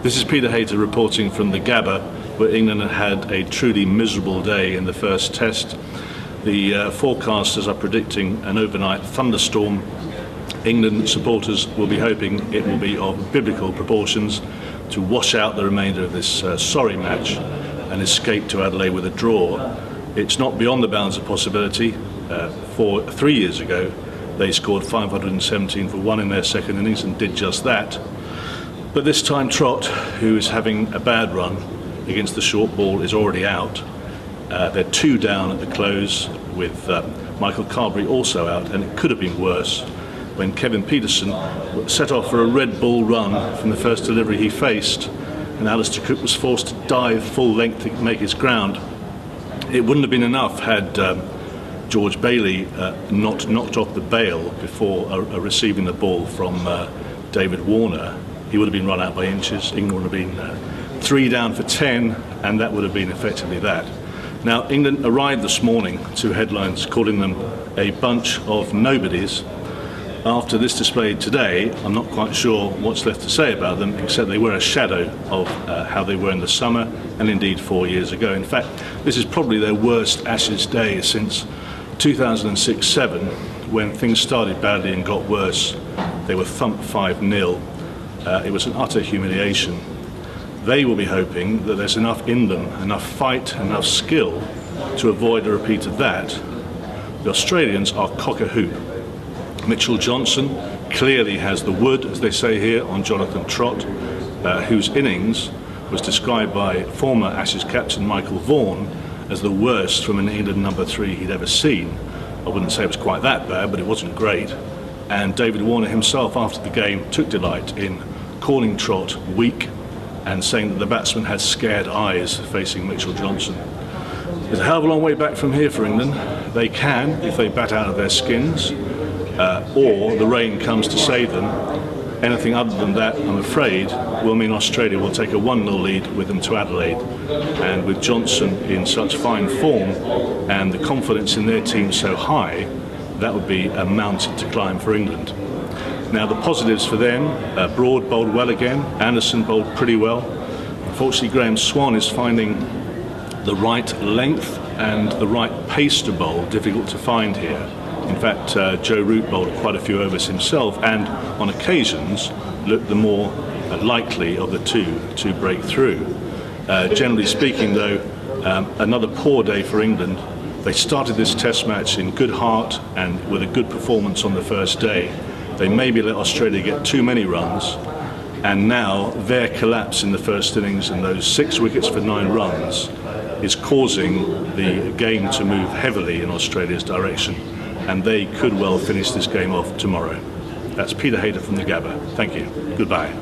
This is Peter Hayter reporting from the Gabba, where England had a truly miserable day in the first test. The forecasters are predicting an overnight thunderstorm. England supporters will be hoping it will be of biblical proportions to wash out the remainder of this sorry match and escape to Adelaide with a draw. It's not beyond the bounds of possibility. 3 years ago, they scored 517 for 1 in their second innings and did just that. But this time Trott, who is having a bad run against the short ball, is already out. They're 2 down at the close, with Michael Carberry also out, and it could have been worse when Kevin Pietersen set off for a red ball run from the first delivery he faced, and Alistair Cook was forced to dive full length to make his ground. It wouldn't have been enough had George Bailey not knocked off the bail before receiving the ball from David Warner. He would have been run out by inches. England would have been 3 down for 10, and that would have been effectively that. Now, England arrived this morning to headlines calling them a bunch of nobodies. After this display today, I'm not quite sure what's left to say about them, except they were a shadow of how they were in the summer, and indeed 4 years ago. In fact, this is probably their worst Ashes day since 2006-07, when things started badly and got worse. They were thumped 5-0. It was an utter humiliation. They will be hoping that there's enough in them, enough fight, enough skill to avoid a repeat of that. The Australians are cock-a-hoop. Mitchell Johnson clearly has the wood, as they say here, on Jonathan Trott, whose innings was described by former Ashes captain Michael Vaughan as the worst from an England number 3 he'd ever seen. I wouldn't say it was quite that bad, but it wasn't great. And David Warner himself, after the game, took delight in calling Trott weak and saying that the batsman had scared eyes facing Mitchell Johnson. There's a hell of a long way back from here for England. They can, if they bat out of their skins, or the rain comes to save them. Anything other than that, I'm afraid, will mean Australia will take a 1-0 lead with them to Adelaide. And with Johnson in such fine form and the confidence in their team so high, that would be a mountain to climb for England. Now, the positives for them, Broad bowled well again, Anderson bowled pretty well. Unfortunately, Graham Swan is finding the right length and the right pace to bowl difficult to find here. In fact, Joe Root bowled quite a few overs himself, and on occasions looked the more likely of the two to break through. Generally speaking, though, another poor day for England. They started this test match in good heart and with a good performance on the first day. They maybe let Australia get too many runs, and now their collapse in the first innings and those 6 wickets for 9 runs is causing the game to move heavily in Australia's direction, and they could well finish this game off tomorrow. That's Peter Hayter from the Gabba. Thank you. Goodbye.